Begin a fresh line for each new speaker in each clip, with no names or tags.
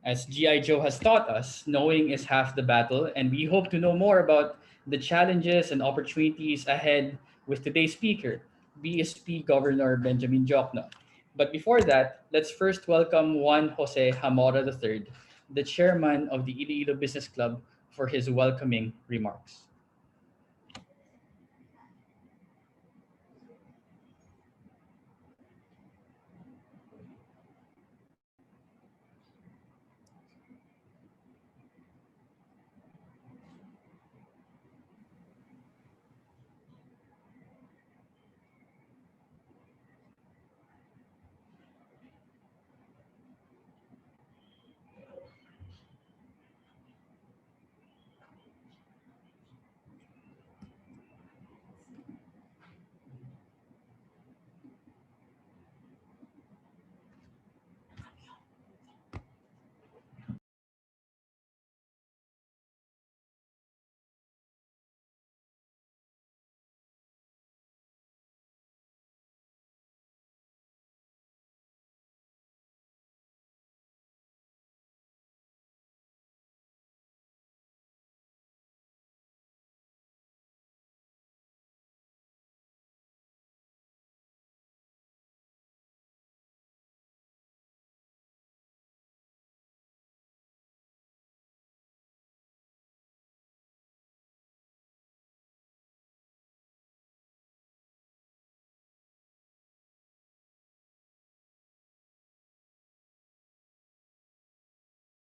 As G.I. Joe has taught us, knowing is half the battle, and we hope to know more about the challenges and opportunities ahead with today's speaker, BSP Governor Benjamin Jokno. But before that, let's first welcome Juan Jose Hamora III, the chairman of the Iloilo Business Club, for his welcoming remarks.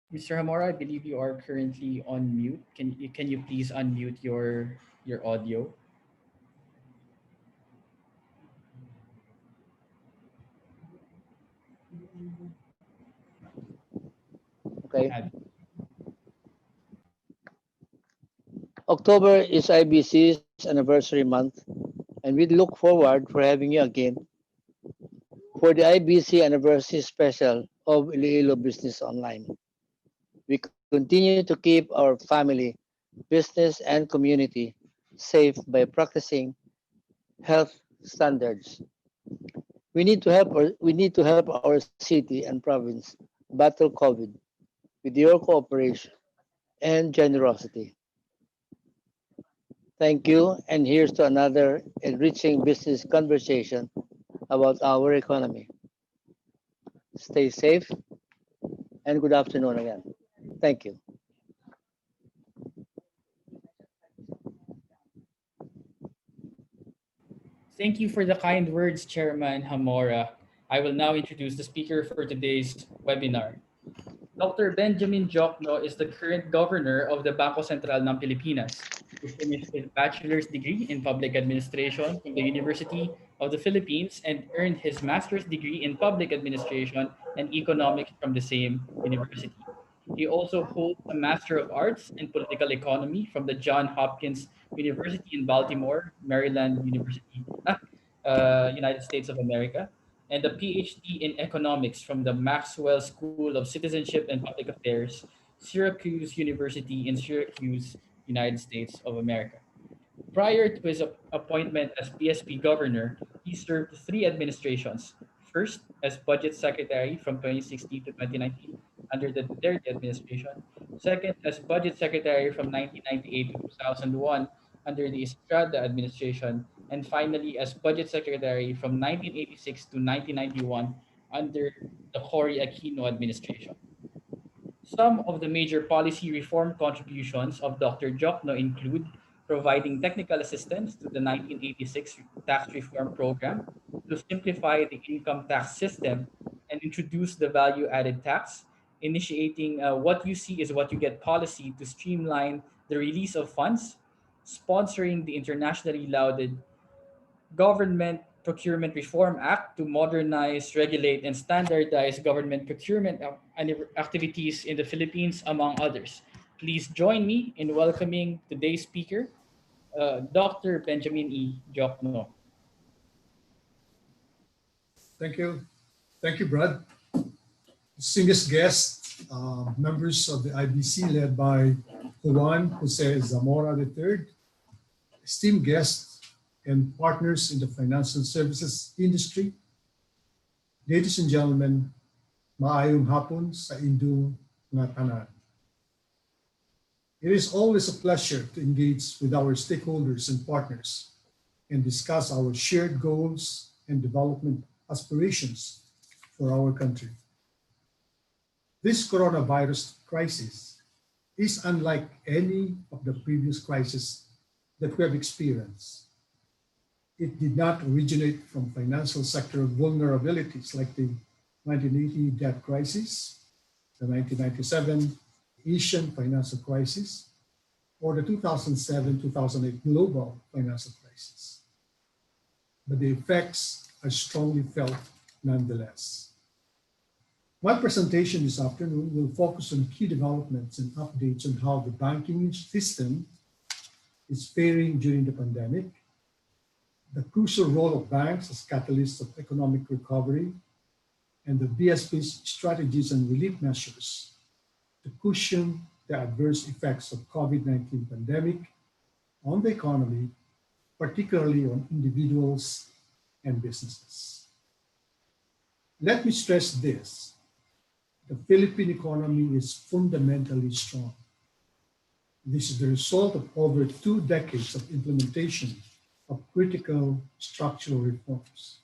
Mr. Hamora, I believe you are currently on mute. Can you please unmute your audio?
Okay.
Uh,
October is IBC's anniversary month, and we look forward for having you again for the IBC anniversary special of Iloilo Business Online. We continue to keep our family, business, and community safe by practicing health standards. We need to help our city and province battle COVID with your cooperation and generosity. Thank you, and here's to another enriching business conversation about our economy. Stay safe and good afternoon again. Thank you.
Thank you for the kind words, Chairman Hamora. I will now introduce the speaker for today's webinar. Dr. Benjamin Jokno is the current governor of the Bangko Sentral ng Pilipinas. He finished his bachelor's degree in public administration from the University of the Philippines and earned his master's degree in public administration and economics from the same university. He also holds a Master of Arts in Political Economy from the Johns Hopkins University in Baltimore, Maryland University, United States of America, and a PhD in Economics from the Maxwell School of Citizenship and Public Affairs, Syracuse University in Syracuse, United States of America. Prior to his appointment as PSP governor, he served three administrations. First, as budget secretary from 2016 to 2019 under the Duterte administration. Second, as budget secretary from 1998 to 2001 under the Estrada administration. And finally, as budget secretary from 1986 to 1991 under the Cory Aquino administration. Some of the major policy reform contributions of Dr. Jokno include providing technical assistance to the 1986 tax reform program to simplify the income tax system and introduce the value added tax, initiating what you see is what you get policy to streamline the release of funds, sponsoring the internationally lauded Government Procurement Reform Act to modernize, regulate, and standardize government procurement activities in the Philippines, among others. Please join me in welcoming today's speaker, Dr. Benjamin E. Jokno.
Thank you. Thank you, Brad. Distinguished guests, members of the IBC led by Juan Jose Zamora III, esteemed guests and partners in the financial services industry, ladies and gentlemen, maayong hapon sa inyong nga tanan. It is always a pleasure to engage with our stakeholders and partners and discuss our shared goals and development aspirations for our country. This coronavirus crisis is unlike any of the previous crises that we have experienced. It did not originate from financial sector vulnerabilities like the 1980 debt crisis, the 1997 Asian financial crisis, or the 2007-2008 global financial crisis. But the effects are strongly felt nonetheless. My presentation this afternoon will focus on key developments and updates on how the banking system is faring during the pandemic, the crucial role of banks as catalysts of economic recovery, and the BSP's strategies and relief measures to cushion the adverse effects of COVID-19 pandemic on the economy, particularly on individuals and businesses. Let me stress this: the Philippine economy is fundamentally strong. This is the result of over 2 decades of implementation of critical structural reforms.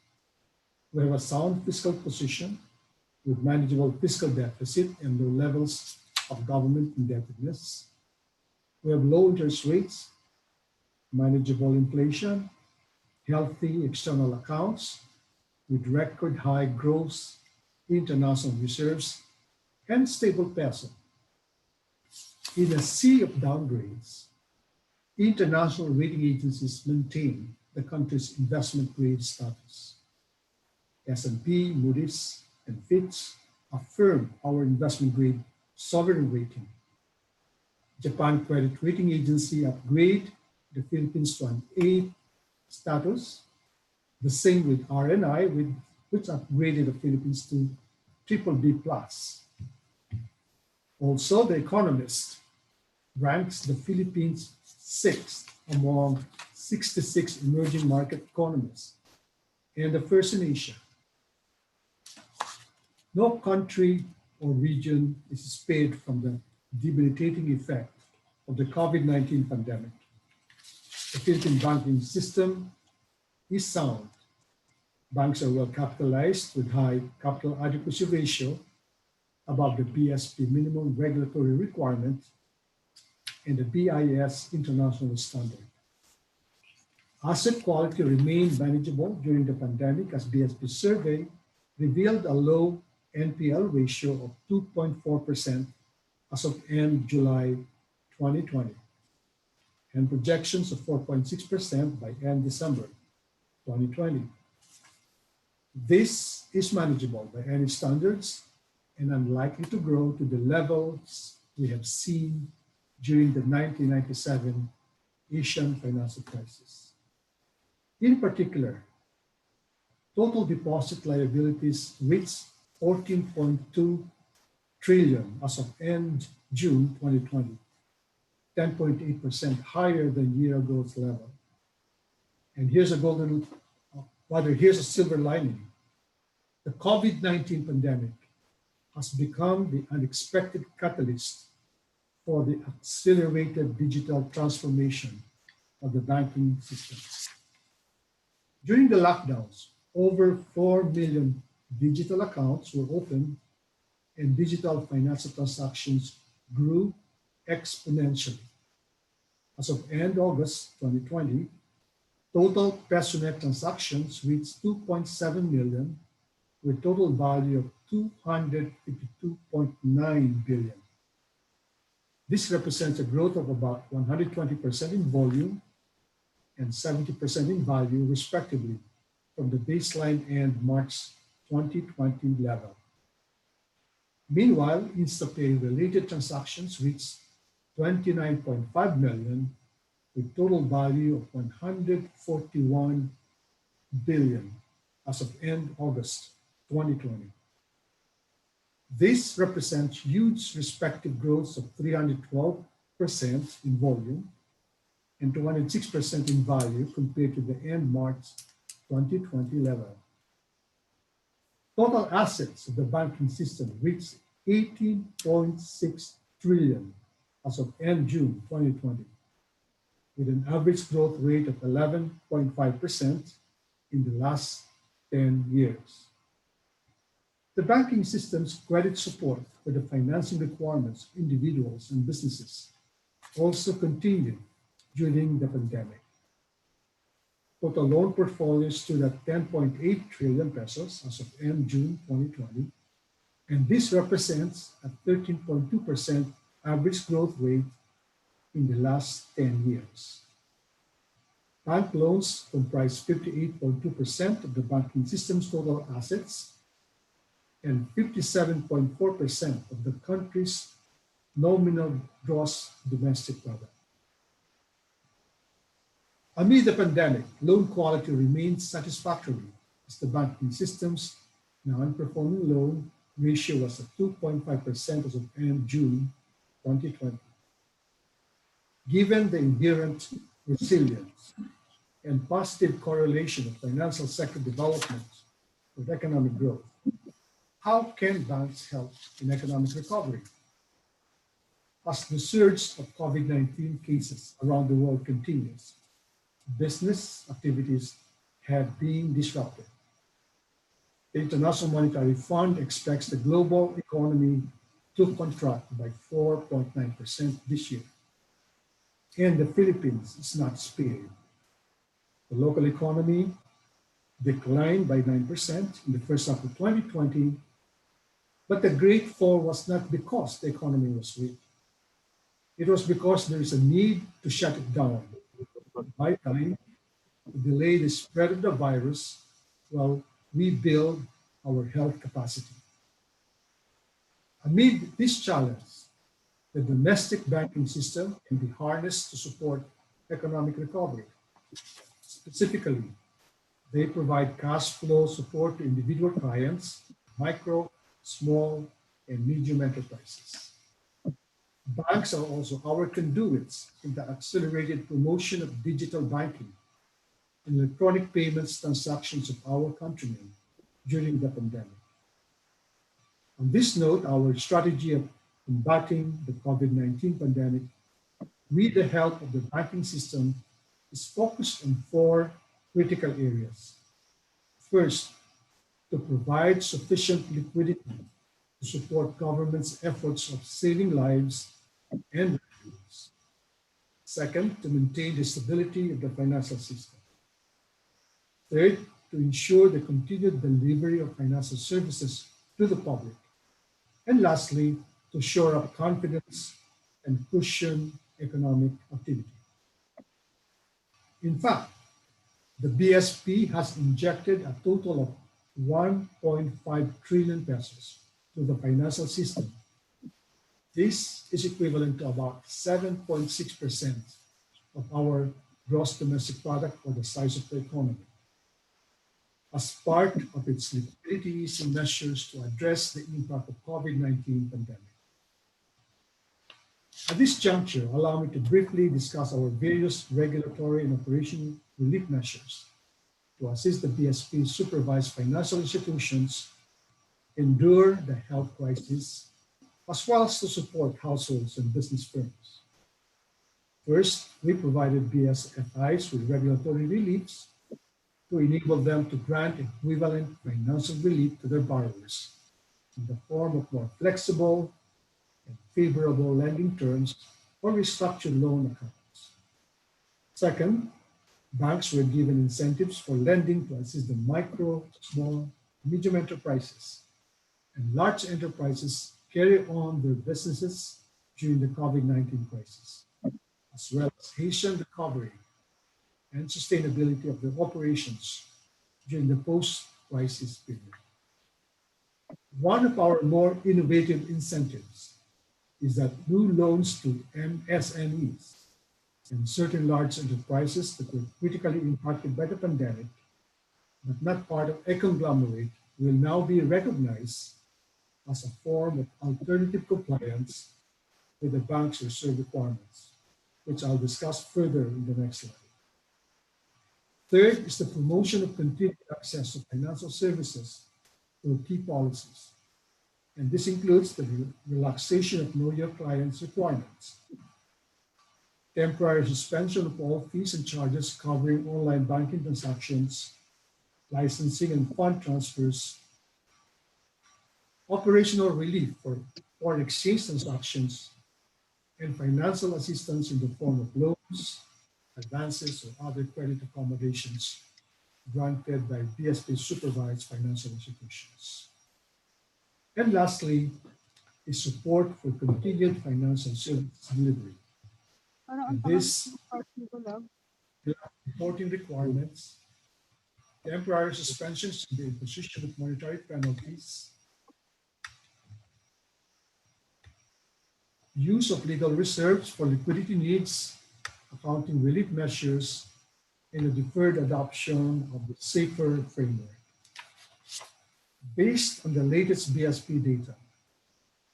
We have a sound fiscal position with manageable fiscal deficit and low levels of government indebtedness. We have low interest rates, manageable inflation, healthy external accounts with record high gross international reserves, and stable peso. In a sea of downgrades, international rating agencies maintain the country's investment grade status. S&P, Moody's, and Fitch affirm our investment grade sovereign rating. Japan Credit Rating Agency upgrade the Philippines to an A status. The same with RNI, which upgraded the Philippines to BBB+. Also, The Economist ranks the Philippines 6th among 66 emerging market economies and the first in Asia. No country or region is spared from the debilitating effect of the COVID-19 pandemic. The Philippine banking system is sound. Banks are well capitalized with high capital adequacy ratio above the BSP minimum regulatory requirement and the BIS international standard. Asset quality remained manageable during the pandemic as BSP survey revealed a low NPL ratio of 2.4% as of end July 2020 and projections of 4.6% by end December 2020. This is manageable by any standards and unlikely to grow to the levels we have seen during the 1997 Asian financial crisis. In particular, total deposit liabilities reached 14.2 trillion as of end June 2020, 10.8% higher than year ago's level. And here's a silver lining. The COVID-19 pandemic has become the unexpected catalyst for the accelerated digital transformation of the banking system. During the lockdowns, over 4 million digital accounts were opened and digital financial transactions grew exponentially. As of end August 2020, total PesoNet transactions reached 2.7 million with total value of 252.9 billion. This represents a growth of about 120% in volume and 70% in value, respectively, from the baseline end March 2020 level. Meanwhile, InstaPay-related transactions reached 29.5 million with total value of 141 billion as of end August 2020. This represents huge respective growth of 312% in volume and 206% in value compared to the end March 2020 level. Total assets of the banking system reached 18.6 trillion as of end June 2020, with an average growth rate of 11.5% in the last 10 years. The banking system's credit support for the financing requirements of individuals and businesses also continued during the pandemic. Total loan portfolios stood at 10.8 trillion pesos as of end June 2020, and this represents a 13.2% average growth rate in the last 10 years. Bank loans comprise 58.2% of the banking system's total assets and 57.4% of the country's nominal gross domestic product. Amid the pandemic, loan quality remains satisfactory as the banking system's non-performing loan ratio was at 2.5% as of end June 2020. Given the inherent resilience and positive correlation of financial sector development with economic growth, how can banks help in economic recovery? As the surge of COVID-19 cases around the world continues, business activities have been disrupted. The International Monetary Fund expects the global economy to contract by 4.9% this year, and the Philippines is not spared. The local economy declined by 9% in the first half of 2020, but the great fall was not because the economy was weak. It was because there is a need to shut it down, buy time, to delay the spread of the virus while we build our health capacity. Amid this challenge, the domestic banking system can be harnessed to support economic recovery. Specifically, they provide cash flow support to individual clients, micro, small, and medium enterprises. Banks are also our conduits in the accelerated promotion of digital banking and electronic payments transactions of our countrymen during the pandemic. On this note, our strategy of combating the COVID-19 pandemic with the help of the banking system is focused on four critical areas. First, to provide sufficient liquidity to support government's efforts of saving lives and revenues. Second, to maintain the stability of the financial system. Third, to ensure the continued delivery of financial services to the public. And lastly, to shore up confidence and cushion economic activity. In fact, the BSP has injected a total of 1.5 trillion pesos to the financial system. This is equivalent to about 7.6% of our gross domestic product or the size of the economy, as part of its liquidity easing measures to address the impact of COVID-19 pandemic. At this juncture, allow me to briefly discuss our various regulatory and operational relief measures to assist the BSP supervised financial institutions endure the health crisis, as well as to support households and business firms. First, we provided BSFIs with regulatory reliefs to enable them to grant equivalent financial relief to their borrowers in the form of more flexible and favorable lending terms or restructured loan accounts. Second, banks were given incentives for lending to assist the micro, small, medium enterprises and large enterprises carry on their businesses during the COVID-19 crisis, as well as hasten recovery and sustainability of their operations during the post-crisis period. One of our more innovative incentives is that new loans to MSMEs and certain large enterprises that were critically impacted by the pandemic, but not part of a conglomerate, will now be recognized as a form of alternative compliance with the bank's reserve requirements, which I'll discuss further in the next slide. Third is the promotion of continued access to financial services through key policies. And this includes the relaxation of know your clients requirements, temporary suspension of all fees and charges covering online banking transactions, licensing and fund transfers, operational relief for foreign exchange transactions, and financial assistance in the form of loans, advances, or other credit accommodations granted by BSP supervised financial institutions. And lastly, is support for continued financial service delivery. And this reporting requirements, temporary suspensions in the imposition of monetary penalties, use of legal reserves for liquidity needs, accounting relief measures, and the deferred adoption of the safer framework. Based on the latest BSP data,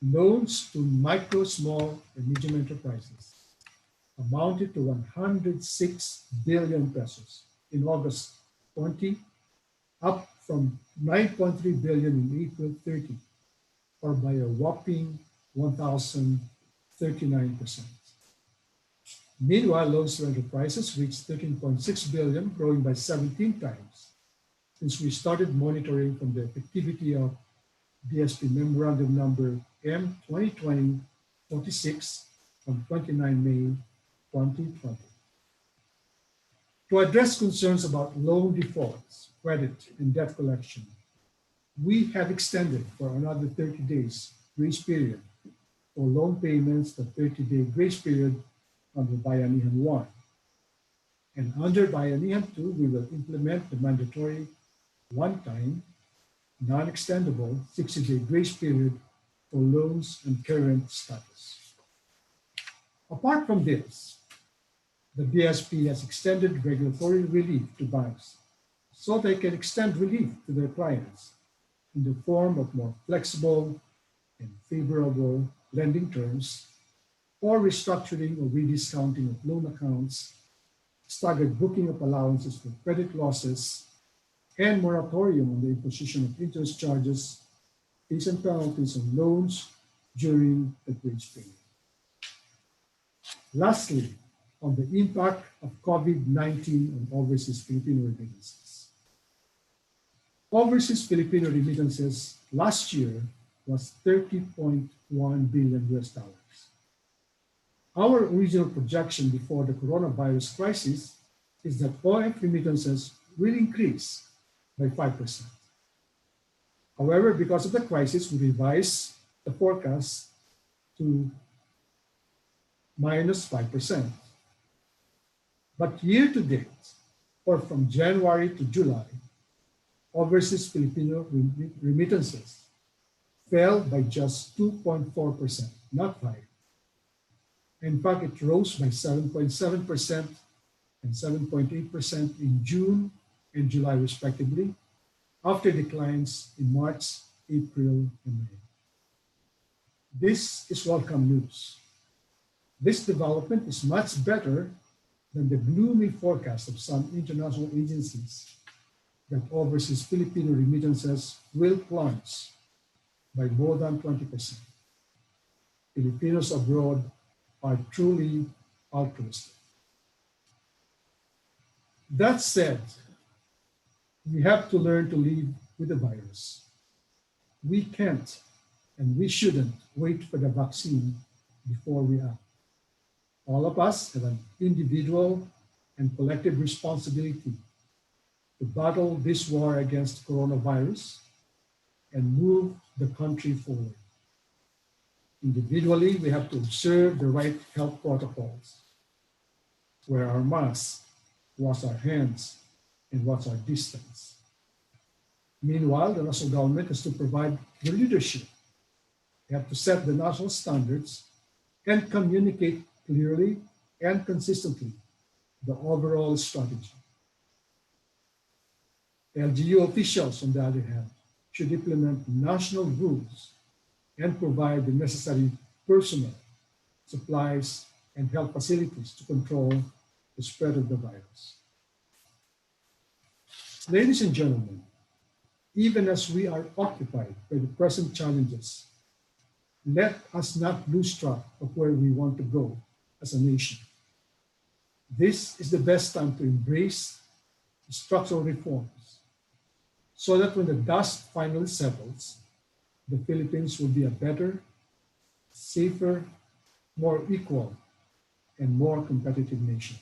loans to micro, small, and medium enterprises amounted to 106 billion pesos in August 20, up from 9.3 billion in April 30, or by a whopping 1,039%. Meanwhile, loans to enterprises reached 13.6 billion, growing by 17 times since we started monitoring from the effectivity of BSP Memorandum Number M2020-46 on 29 May 2020. To address concerns about loan defaults, credit, and debt collection, we have extended for another 30 days grace period for loan payments, the 30-day grace period under Bayanihan 1. And under Bayanihan 2, we will implement the mandatory one-time, non-extendable 60-day grace period for loans and current status. Apart from this, the BSP has extended regulatory relief to banks so they can extend relief to their clients in the form of more flexible and favorable lending terms, or restructuring or rediscounting of loan accounts, staggered booking of allowances for credit losses, and moratorium on the imposition of interest charges, fees, and penalties on loans during the grace period. Lastly, on the impact of COVID-19 on overseas Filipino remittances. Overseas Filipino remittances last year was 30.1 billion US dollars. Our original projection before the coronavirus crisis is that OF remittances will increase by 5%. However, because of the crisis, we revised the forecast to minus 5%. But year to date, or from January to July, overseas Filipino remittances fell by just 2.4%, not 5%. In fact, it rose by 7.7% and 7.8% in June and July, respectively, after declines in March, April, and May. This is welcome news. This development is much better than the gloomy forecast of some international agencies that overseas Filipino remittances will plunge by more than 20%. Filipinos abroad are truly altruistic. That said, we have to learn to live with the virus. We can't and we shouldn't wait for the vaccine before we act. All of us have an individual and collective responsibility to battle this war against coronavirus and move the country forward. Individually, we have to observe the right health protocols, wear our masks, wash our hands, and watch our distance. Meanwhile, the national government has to provide the leadership. They have to set the national standards and communicate clearly and consistently the overall strategy. LGU officials, on the other hand, should implement national rules and provide the necessary personnel, supplies, and health facilities to control the spread of the virus. Ladies and gentlemen, even as we are occupied by the present challenges Let us not lose track of where we want to go as a nation. This is the best time to embrace structural reforms so that when the dust finally settles, the Philippines will be a better, safer, more equal, and more competitive nation.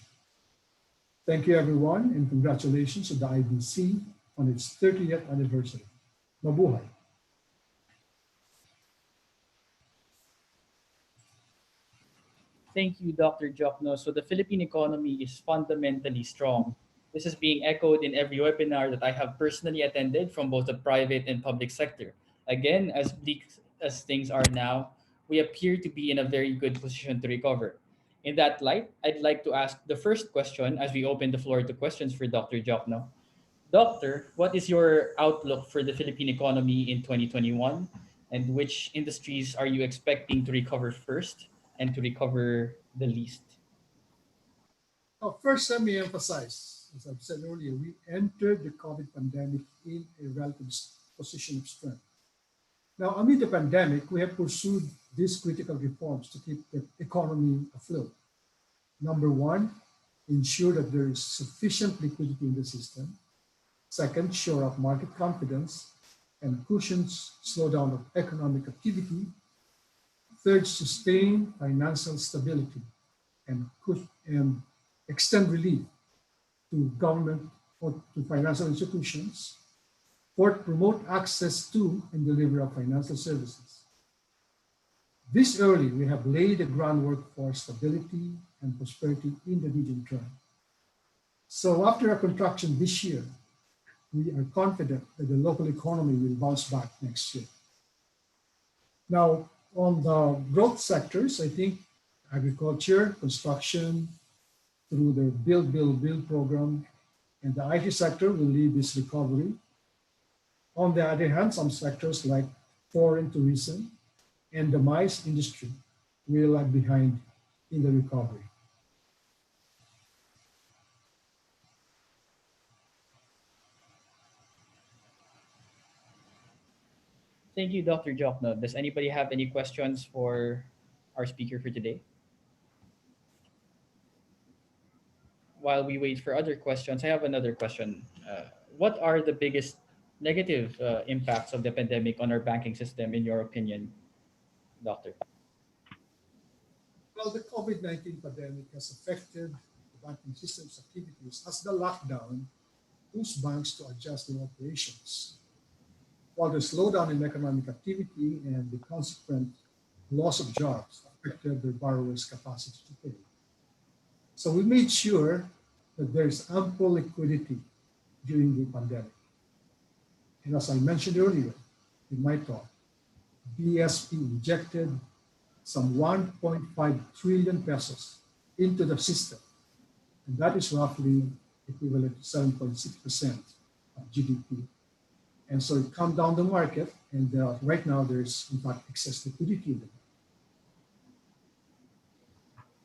Thank you, everyone, and congratulations to the IBC on its 30th anniversary. Mabuhay!
Thank you, Dr. Jokno. So the Philippine economy is fundamentally strong. This is being echoed in every webinar that I have personally attended from both the private and public sector. Again, as bleak as things are now, we appear to be in a very good position to recover. In that light, I'd like to ask the first question as we open the floor to questions for Dr. Jokno. Doctor, what is your outlook for the Philippine economy in 2021? And which industries are you expecting to recover first and to recover the least?
Now, first, let me emphasize, as I've said earlier, we entered the COVID pandemic in a relative position of strength. Now, amid the pandemic, we have pursued these critical reforms to keep the economy afloat. Number one, ensure that there is sufficient liquidity in the system. Second, shore up market confidence and cushions slowdown of economic activity. Third, sustain financial stability and extend relief to government or to financial institutions. Fourth, promote access to and delivery of financial services. This early, we have laid the groundwork for stability and prosperity in the medium term. So after a contraction this year, we are confident that the local economy will bounce back next year. Now, on the growth sectors, I think agriculture, construction, through the Build program, and the IT sector will lead this recovery. On the other hand, some sectors like foreign tourism and the MICE industry will lag behind in the recovery.
Thank you, Dr. Jokno. Does anybody have any questions for our speaker for today? While we wait for other questions, I have another question. What are the biggest negative impacts of the pandemic on our banking system, in your opinion, Doctor?
Well, the COVID-19 pandemic has affected the banking system's activities as the lockdown pushed banks to adjust their operations, while the slowdown in economic activity and the consequent loss of jobs affected their borrowers' capacity to pay. So we made sure that there's ample liquidity during the pandemic. And as I mentioned earlier in my talk, BSP injected some 1.5 trillion pesos into the system. And that is roughly equivalent to 7.6% of GDP. And so it calmed down the market. And right now there's in fact excess liquidity in the market.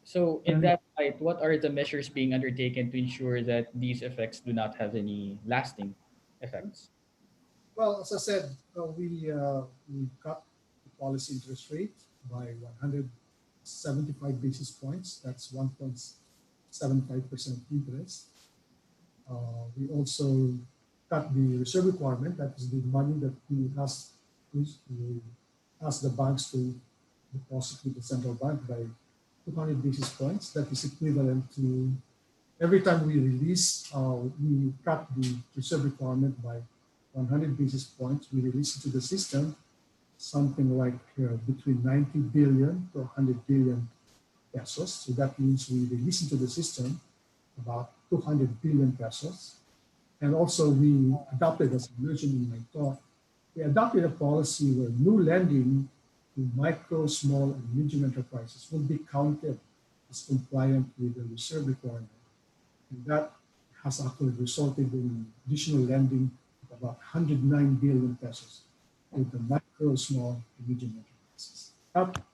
So, in that light, what are the measures being undertaken to ensure that these effects do not have any lasting effects?
Well, as I said, we cut the policy interest rate by 175 basis points. That's 1.75% interest. We also cut the reserve requirement. That is the money that we ask the banks to deposit with the central bank by 200 basis points. That is equivalent to every time we cut the reserve requirement by 100 basis points, we release it to the system, something like between 90 billion to 100 billion pesos. So that means we release into the system about 200 billion pesos. And also we adopted, as I mentioned in my talk, we adopted a policy where new lending to micro, small, and medium enterprises will be counted as compliant with the reserve requirement. And that has actually resulted in additional lending of about 109 billion pesos to the micro, small, and medium enterprises.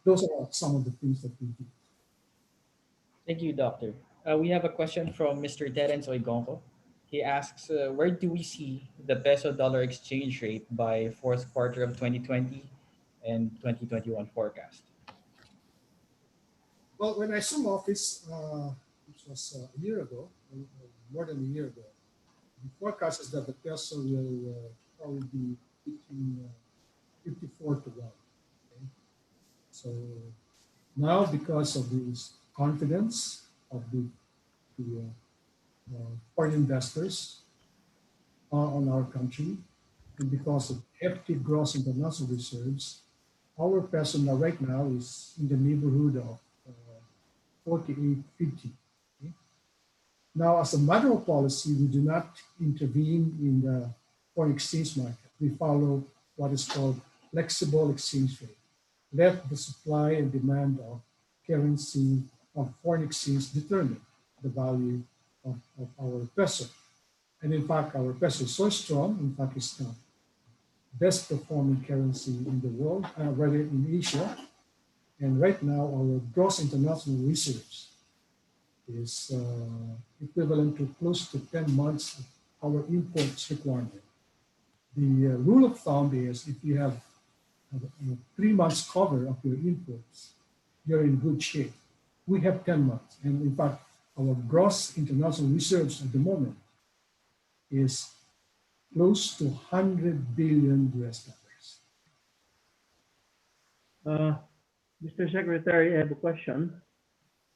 Those are some of the things that we do.
Thank you, Doctor. We have a question from Mr. Terence Oigonco. He asks, where do we see the peso dollar exchange rate by fourth quarter of 2020? and 2021 forecast?
Well, when I assumed office, which was a year ago, more than a year ago, the forecast is that the peso will probably be between 54 to 1. Okay? So now, because of this confidence of the foreign investors on our country, and because of hefty gross international reserves, our peso now right now is in the neighborhood of 48.50. Okay? Now, as a matter of policy, we do not intervene in the foreign exchange market. We follow what is called flexible exchange rate. Let the supply and demand of currency of foreign exchange determine the value of our peso. And in fact, our peso is so strong, in fact, it's the best performing currency in the world, rather in Asia. And right now, our gross international reserves is equivalent to close to 10 months of our imports requirement. The rule of thumb is if you have 3 months cover of your imports, you're in good shape. We have 10 months. And in fact, our gross international reserves at the moment is close to 100 billion US dollars.
Mr. Secretary, I have a question.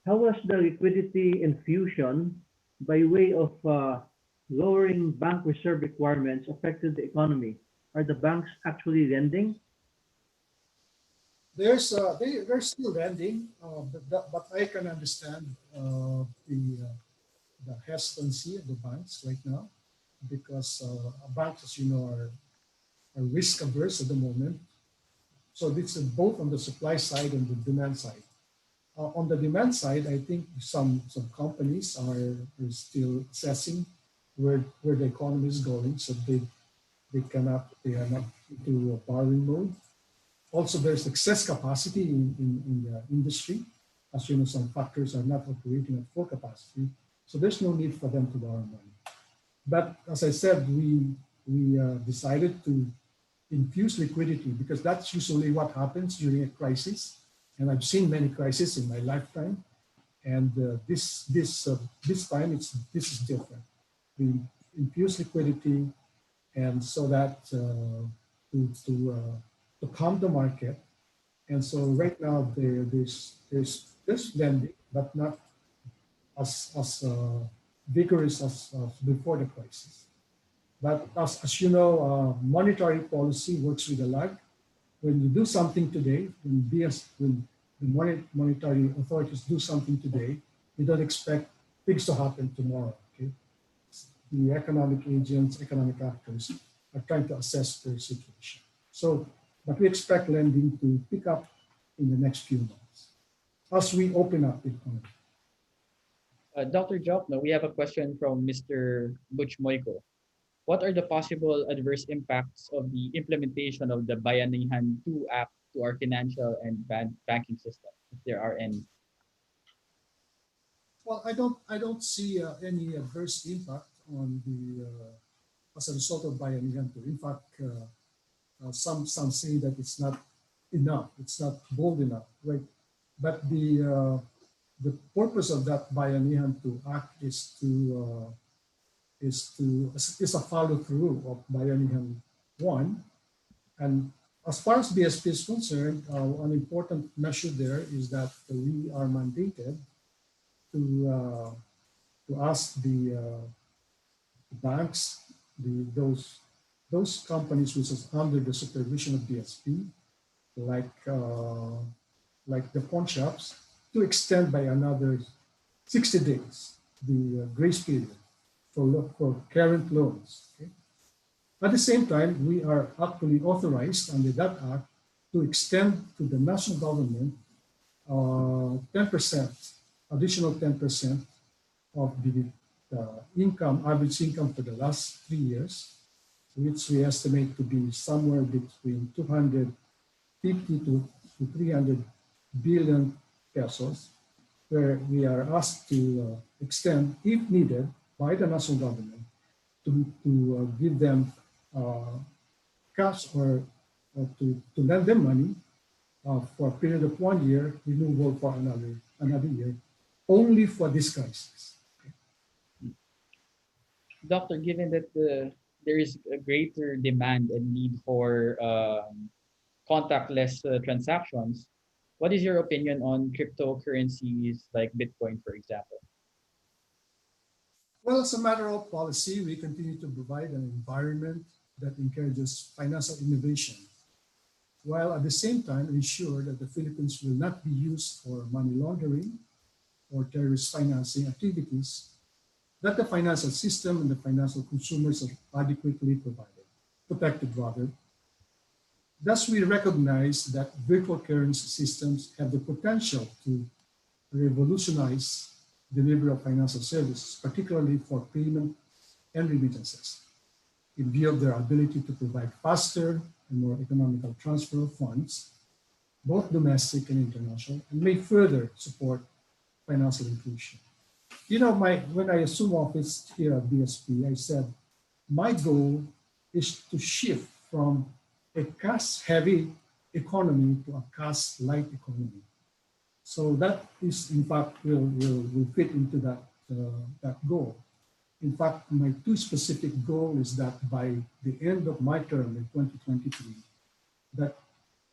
How has the liquidity infusion by way of lowering bank reserve requirements affected the economy? Are the banks actually lending?
They're still lending, but I can understand the hesitancy of the banks right now because banks, as you know, are risk averse at the moment. So it's both on the supply side and the demand side. On the demand side, I think some companies are still assessing where the economy is going, so they are not into a borrowing mode. Also, there's excess capacity in the industry. As you know, some factors are not operating at full capacity, so there's no need for them to borrow money. But as I said, we decided to infuse liquidity because that's usually what happens during a crisis. And I've seen many crises in my lifetime, and this time this is different. We infuse liquidity, and so that to calm the market. And so right now there's lending, but not as vigorous as before the crisis. But as you know, monetary policy works with a lag. When you do something today, when the monetary authorities do something today, you don't expect things to happen tomorrow. Okay? The economic agents, economic actors are trying to assess their situation. So, but we expect lending to pick up in the next few months as we open up the economy.
Dr. Jokno, we have a question from Mr. Butch Moiko. What are the possible adverse impacts of the implementation of the Bayanihan 2 Act to our financial and banking system, if there are any?
Well, I don't see any adverse impact on the as a result of Bayanihan 2. In fact, some say that it's not enough, it's not bold enough, right? But the purpose of that Bayanihan 2 Act is a follow through of Bayanihan 1. And as far as BSP is concerned, an important measure there is that we are mandated to ask the banks, those companies which is under the supervision of BSP, like the pawn shops, to extend by another 60 days the grace period for current loans. Okay? At the same time, we are actually authorized under that act to extend to the national government 10%, additional 10% of the average income for the last 3 years, which we estimate to be somewhere between 250 to 300 billion pesos, where we are asked to extend, if needed, by the national government to give them cash or or to lend them money for a period of 1 year, renewable for another year, only for this crisis.
Doctor, given that there is a greater demand and need for contactless transactions, what is your opinion on cryptocurrencies like Bitcoin, for example?
Well, as a matter of policy, we continue to provide an environment that encourages financial innovation, while at the same time ensure that the Philippines will not be used for money laundering or terrorist financing activities, that the financial system and the financial consumers are adequately protected rather. Thus, we recognize that virtual currency systems have the potential to revolutionize delivery of financial services, particularly for payment and remittances, in view of their ability to provide faster and more economical transfer of funds, both domestic and international, and may further support financial inclusion. You know, when I assumed office here at BSP, I said, my goal is to shift from a cash-heavy economy to a cash-light economy. So that is, in fact, will fit into that goal. In fact, my two specific goal is that by the end of my term in 2023, that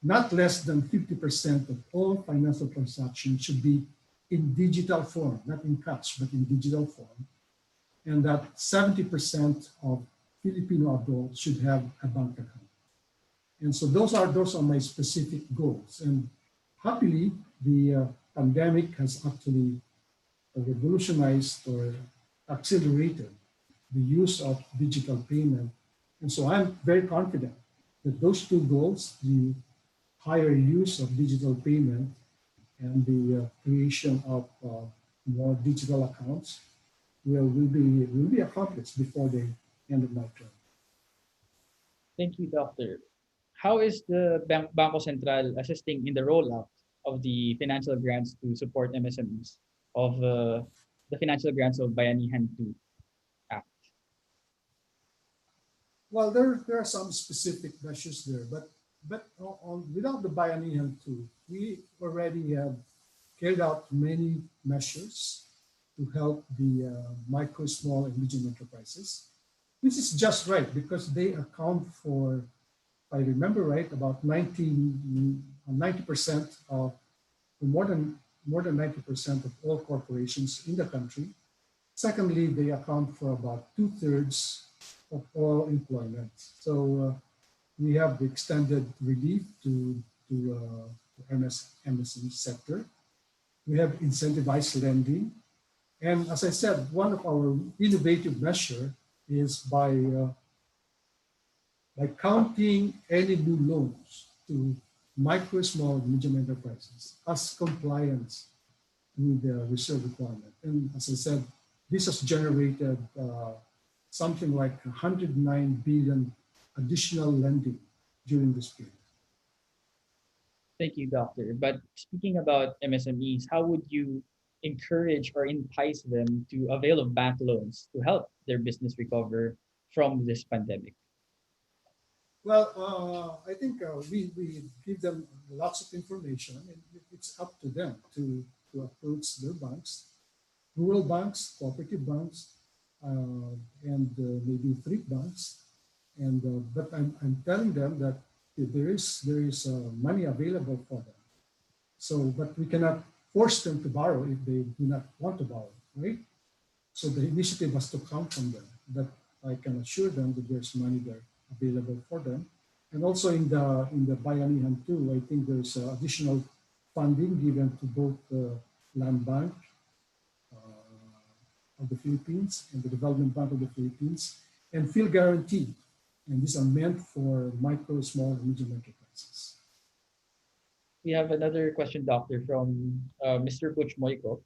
not less than 50% of all financial transactions should be in digital form, not in cash, but in digital form, and that 70% of Filipino adults should have a bank account. And so those are my specific goals. And happily, the pandemic has actually revolutionized or accelerated the use of digital payment. And so I'm very confident that those two goals, the higher use of digital payment and the creation of more digital accounts will be accomplished before the end of my term.
Thank you, Doctor. How is the Bangko Sentral assisting in the rollout of the financial grants to support MSMEs of the financial grants of Bayanihan 2 Act?
Well, there are some specific measures there, but without the Bayanihan 2, we already have carried out many measures to help the micro, small, and medium enterprises, which is just right because they account for, if I remember right, about 90% of more than 90% of all corporations in the country. Secondly, they account for about 2/3 of all employment. So we have the extended relief to MSME sector. We have incentivized lending. And as I said, one of our innovative measure is by counting any new loans to micro, small, and medium enterprises as compliance with the reserve requirement. And as I said, this has generated something like 109 billion additional lending during this period.
Thank you, Doctor. But speaking about MSMEs, how would you encourage or entice them to avail of bank loans to help their business recover from this pandemic?
Well, I think we give them lots of information, and it's up to them to approach their banks, rural banks, cooperative banks, and maybe thrift banks. And but I'm telling them that there is money available for them. So, but we cannot force them to borrow if they do not want to borrow, right? So the initiative has to come from them. But I can assure them that there's money there available for them. And also in the Bayanihan 2, I think there's additional funding given to both the Land Bank of the Philippines and the Development Bank of the Philippines, and Field Guarantee. And these are meant for micro, small, and medium enterprises.
We have another question, Doctor, from Mr. Butch Moiko.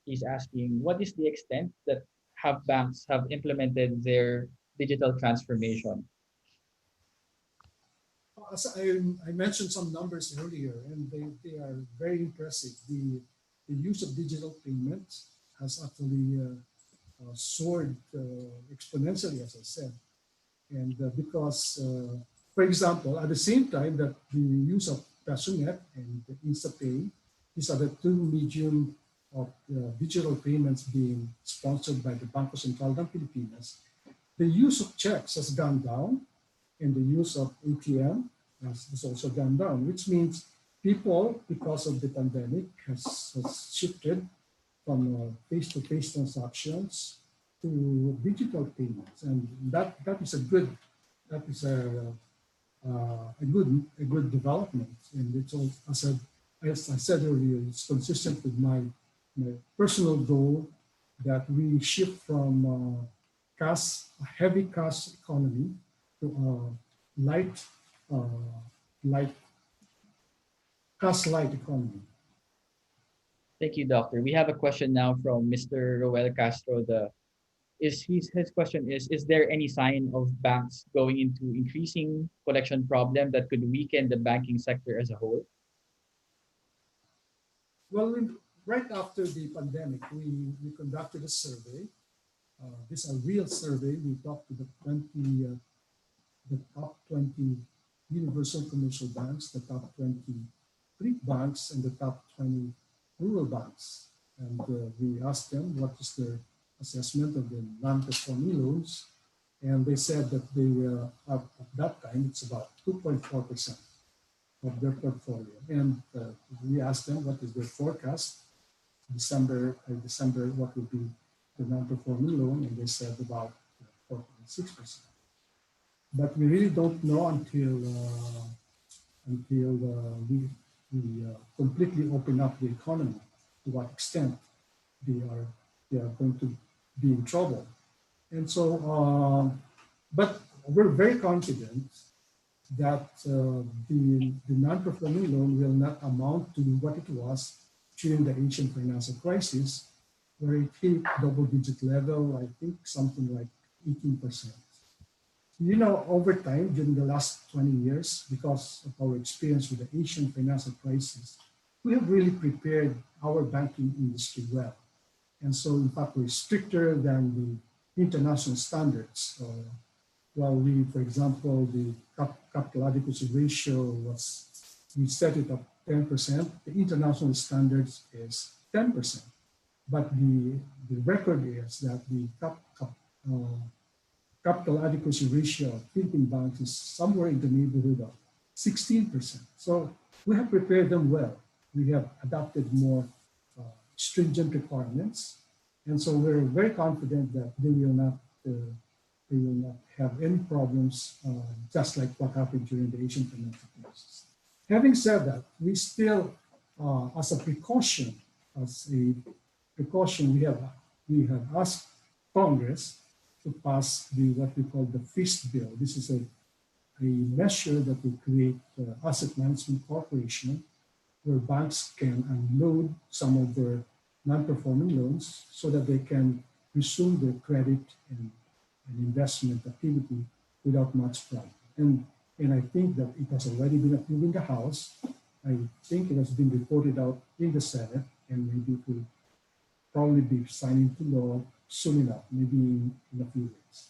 He's asking, what is the extent that have banks have implemented their digital transformation?
As I mentioned some numbers earlier, and they are very impressive. The use of digital payments has actually soared exponentially, as I said. And because For example, at the same time that the use of PesoNet and the InstaPay, these are the two medium of digital payments being sponsored by the Bangko Sentral ng Pilipinas, the use of checks has gone down and the use of ATM has also gone down, which means people, because of the pandemic, has shifted from face-to-face transactions to digital payments, and that is a good that is a good development, and it's all, as I said earlier, it's consistent with my personal goal that we shift from a heavy cash economy to a light light light economy.
Thank you, Doctor. We have a question now from Mr. Roel Castro. His question is there any sign of banks going into increasing collection problem that could weaken the banking sector as a whole?
Well, right after the pandemic, we conducted a survey. This is a real survey. We talked to the top 20 universal commercial banks, the top 20 Greek banks, and the top 20 rural banks. And we asked them what is their assessment of the non-performing loans. And they said that they at that time, it's about 2.4% of their portfolio. And we asked them what is their forecast, December, what would be the non-performing loan, and they said about 4.6%. But we really don't know until we completely open up the economy, to what extent they are going to be in trouble. And so, but we're very confident that the non-performing loan will not amount to what it was during the Asian financial crisis, where it hit double-digit level, I think something like 18%. You know, over time, during the last 20 years, because of our experience with the Asian financial crisis, we have really prepared our banking industry well. And so, in fact, we're stricter than the international standards. While we, for example, the capital adequacy ratio we set it at 10%, the international standards is 10%. But the record is that the capital adequacy ratio of Philippine banks is somewhere in the neighborhood of 16%. So we have prepared them well. We have adopted more stringent requirements. And so we're very confident that they will not have any problems, just like what happened during the Asian financial crisis. Having said that, we still, as a precaution, we have asked Congress to pass what we call the FIST bill. This is a measure that will create asset management corporation where banks can unload some of their non-performing loans so that they can resume their credit and investment activity without much problem. And I think that it has already been approved in the House. I think it has been reported out in the Senate, and maybe it will probably be signed into law soon enough, maybe in a few weeks.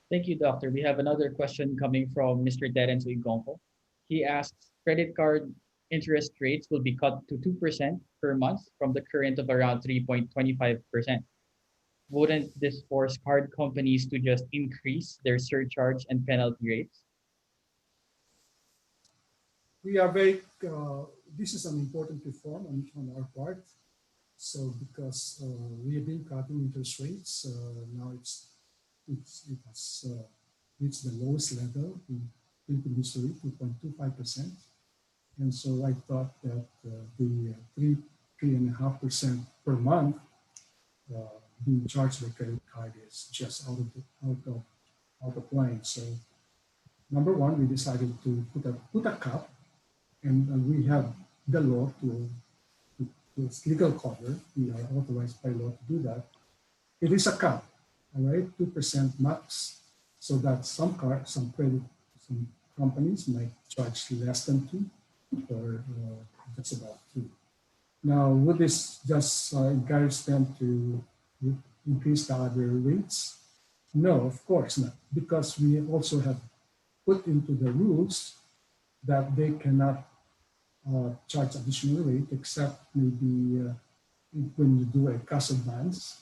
Thank you, Doctor. We have another question coming from Mr. Terence Uigonco. He asks, credit card interest rates will be cut to 2% per month from the current of around 3.25%. Wouldn't this force card companies to just increase their surcharge and penalty rates?
We are very, this is an important reform on our part. So because we have been cutting interest rates, now it has reached the lowest level in Philippine history, 2.25%. And so I thought that the 3.5% per month being charged by credit card is just out of line. So number one, we decided to put a cap, and we have the law to its legal cover. We are authorized by law to do that. It is a cap, all right, 2% max, so that some companies might charge less than 2, or just about 2. Now, would this just encourage them to increase the other rates? No, of course not, because we also have put into the rules that they cannot charge additional rate except maybe when you do a cash advance,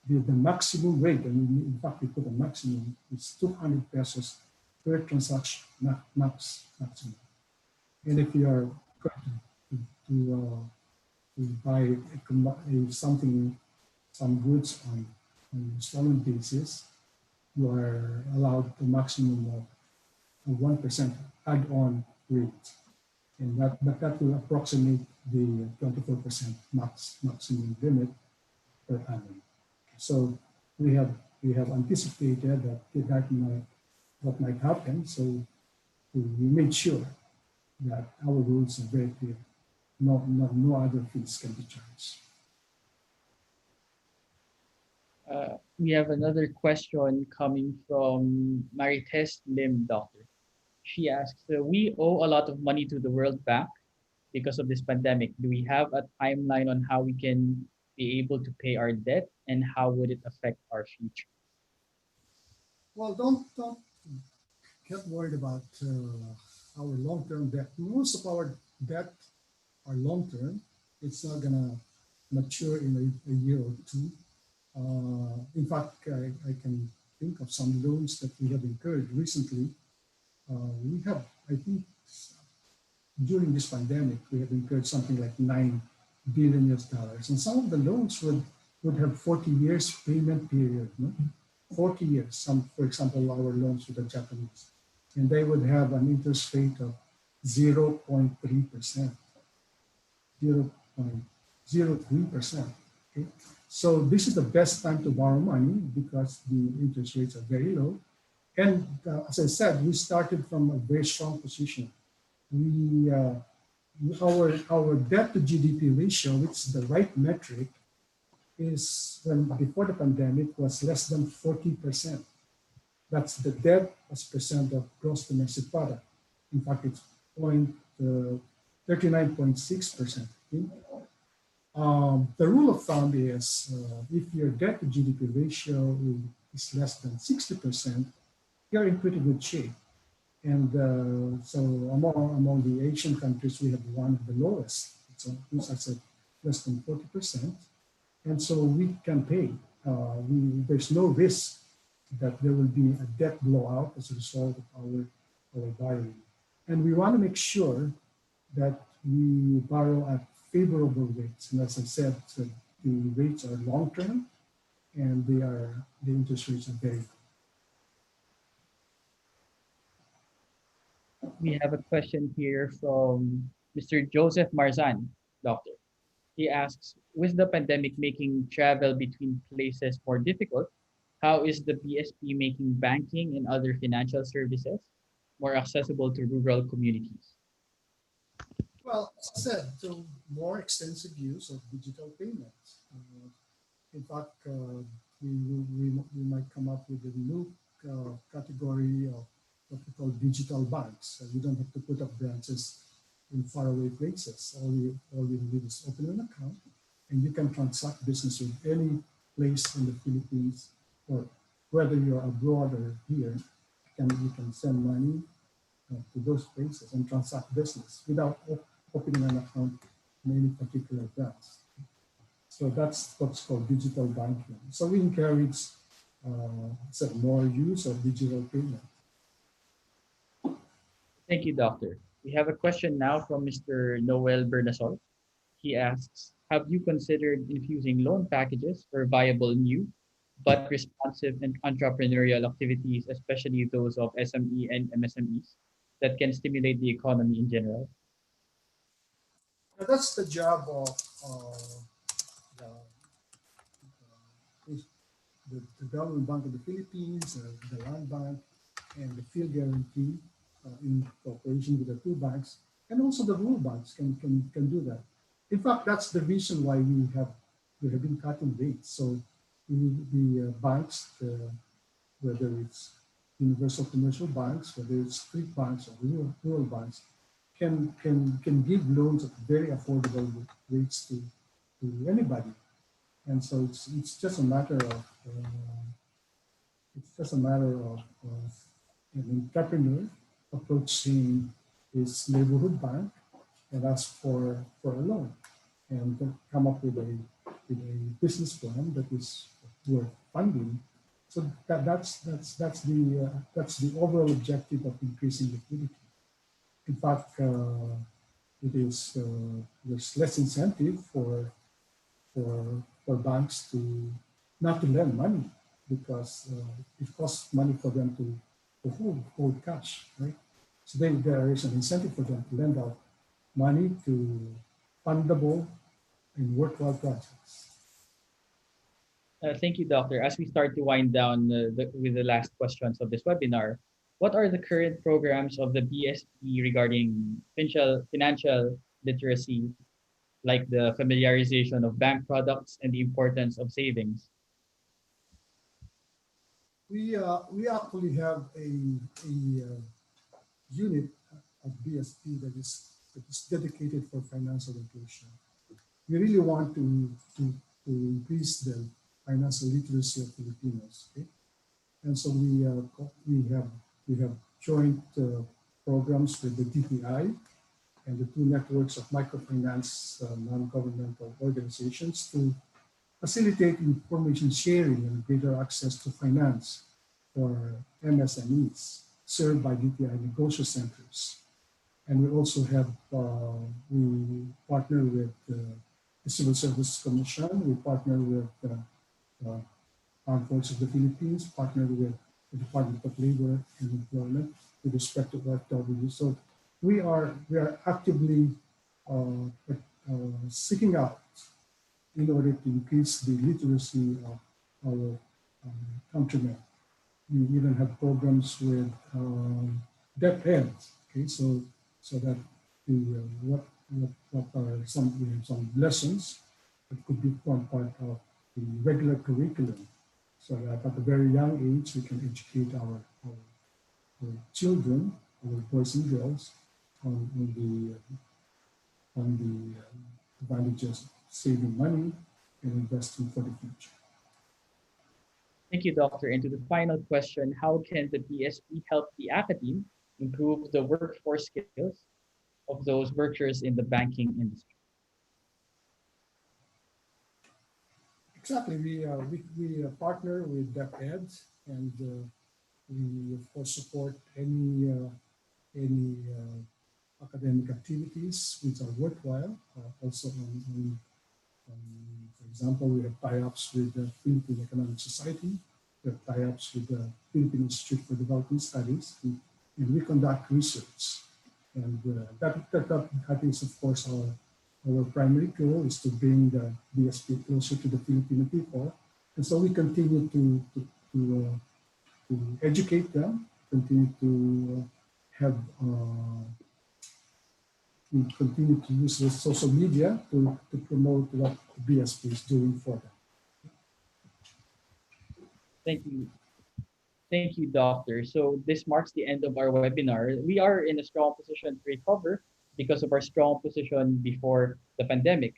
the maximum rate, and in fact we put a maximum, is 200 pesos per transaction, maximum. And if you are going to buy something, some goods on installment basis, you are allowed the maximum of 1% add-on rate. And that will approximate the 24% maximum limit per annum. So we have anticipated that might happen. So we made sure that our rules are very clear. No other fees can be charged.
We have another question coming from Marites Lim, doctor. She asks, we owe a lot of money to the World Bank because of this pandemic. Do we have a timeline on how we can be able to pay our debt, and how would it affect our future?
Well, don't get worried about our long-term debt. Most of our debt are long-term. It's not gonna mature in a year or two. In fact, I can think of some loans that we have incurred recently. We have, I think, during this pandemic, we have incurred something like $9 billion US. And some of the loans would have 40 years payment period, no? 40 years, some, for example, our loans with the Japanese. And they would have an interest rate of 0.3%, 0.03%. Okay? So this is the best time to borrow money because the interest rates are very low. And as I said, we started from a very strong position. Our debt to GDP ratio, which is the right metric, is when before the pandemic was less than 40%. That's the debt as percent of gross domestic product. In fact, it's 39.6%. Okay? The rule of thumb is if your debt to GDP ratio is less than 60%, you're in pretty good shape. And so among the Asian countries, we have one of the lowest. So as I said, less than 40%. And so we can pay. There's no risk that there will be a debt blowout as a result of our borrowing. And we want to make sure that we borrow at favorable rates. And as I said, so the rates are long-term and the interest rates are very good.
We have a question here from Mr. Joseph Marzan, doctor. He asks, with the pandemic making travel between places more difficult, how is the BSP making banking and other financial services more accessible to rural communities?
Well, as I said, so more extensive use of digital payments. In fact, we might come up with a new category of what we call digital banks. You don't have to put up branches in faraway places. All you need is open an account, and you can transact business with any place in the Philippines, or whether you're abroad or here. You can send money to those places and transact business without opening an account in any particular branch. So that's what's called digital banking. So we encourage more use of digital payment.
Thank you, doctor. We have a question now from Mr. Noel Bernasol. He asks, have you considered infusing loan packages for viable new but responsive and entrepreneurial activities, especially those of SME and MSMEs, that can stimulate the economy in general?
Now that's the job of the Government Bank of the Philippines, the Land Bank, and the Field Guarantee in cooperation with the two banks, and also the rural banks can do that. In fact, that's the reason why we have been cutting rates. So the banks, whether it's universal commercial banks, whether it's street banks or rural banks, can give loans at very affordable rates to anybody. And so it's just a matter of an entrepreneur approaching his neighborhood bank and ask for a loan and come up with a business plan that is worth funding. So that's the overall objective of increasing liquidity. In fact, it is there's less incentive for banks to not to lend money because it costs money for them to hold cash, right? So there is an incentive for them to lend out money to fundable and worthwhile projects.
Thank you, Doctor. As we start to wind down with the last questions of this webinar, what are the current programs of the BSP regarding financial literacy, like the familiarization of bank products and the importance of savings?
We actually have a unit of BSP that is dedicated for financial inclusion. We really want to increase the financial literacy of Filipinos. Okay? And so we have joint programs with the DTI and the two networks of microfinance non-governmental organizations to facilitate information sharing and greater access to finance for MSMEs served by DTI negotiation centers. And we also have, we partner with the Civil Service Commission, we partner with Armed Forces of the Philippines, partner with the Department of Labor and Employment with respect to FW. So we are actively seeking out in order to increase the literacy of our countrymen. We even have programs with deaf heads, okay, so that the what are some we have some lessons that could become part of the regular curriculum, so that at a very young age we can educate our children, our boys and girls, on the advantages of saving money and investing for the future.
Thank you, Doctor. And to the final question, how can the BSP help the academe improve the workforce skills of those workers in the banking industry?
Exactly. We partner with DepEd, and we of course support any academic activities which are worthwhile. Also, for example, we have tie-ups with the Philippine Economic Society. We have tie-ups with the Philippine Institute for Development Studies, and we conduct research. And that is, of course, our primary goal is to bring the BSP closer to the Filipino people. And so we continue to educate them, continue to have, we continue to use the social media to promote what the BSP is doing for them.
Thank you. Thank you, Doctor. So this marks the end of our webinar. We are in a strong position to recover because of our strong position before the pandemic.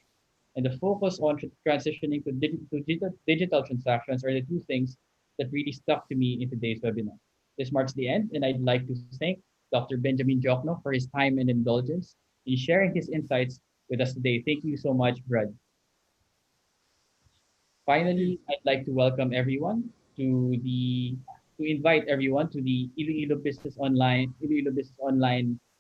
And the focus on transitioning to digital transactions are the two things that really stuck to me in today's webinar. This marks the end, and I'd like to thank Dr. Benjamin Jokno for his time and indulgence in sharing his insights with us today. Thank you so much, Brad. Finally, I'd like to welcome everyone to invite everyone to the Iloilo Business Online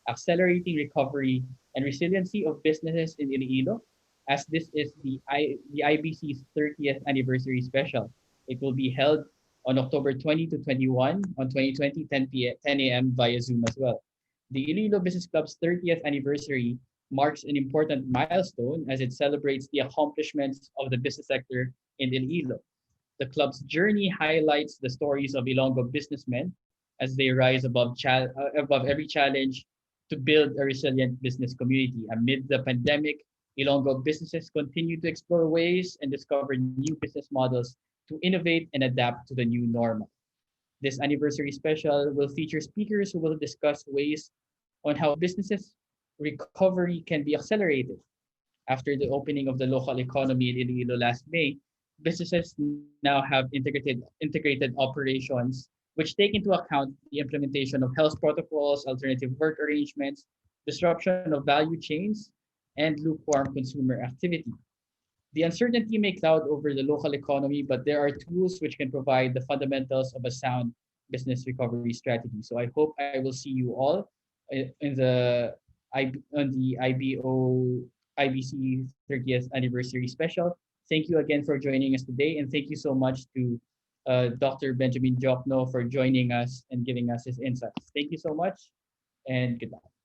Accelerating Recovery and Resiliency of Businesses in Iloilo, as this is the IBC's 30th anniversary special. It will be held on October 20 to 21 on 2020, 10 a.m. via Zoom as well. The Iloilo Business Club's 30th anniversary marks an important milestone as it celebrates the accomplishments of the business sector in Iloilo. The club's journey highlights the stories of Ilonggo businessmen as they rise above every challenge to build a resilient business community. Amid the pandemic, Ilonggo businesses continue to explore ways and discover new business models to innovate and adapt to the new normal. This anniversary special will feature speakers who will discuss ways on how businesses recovery can be accelerated. After the opening of the local economy in Iloilo last May, businesses now have integrated operations which take into account the implementation of health protocols, alternative work arrangements, disruption of value chains, and lukewarm consumer activity. The uncertainty may cloud over the local economy, but there are tools which can provide the fundamentals of a sound business recovery strategy. So I hope I will see you all in the on the IBC 30th anniversary special. Thank you again for joining us today, and thank you so much to Dr. Benjamin Jokno for joining us and giving us his insights. Thank you so much, and goodbye.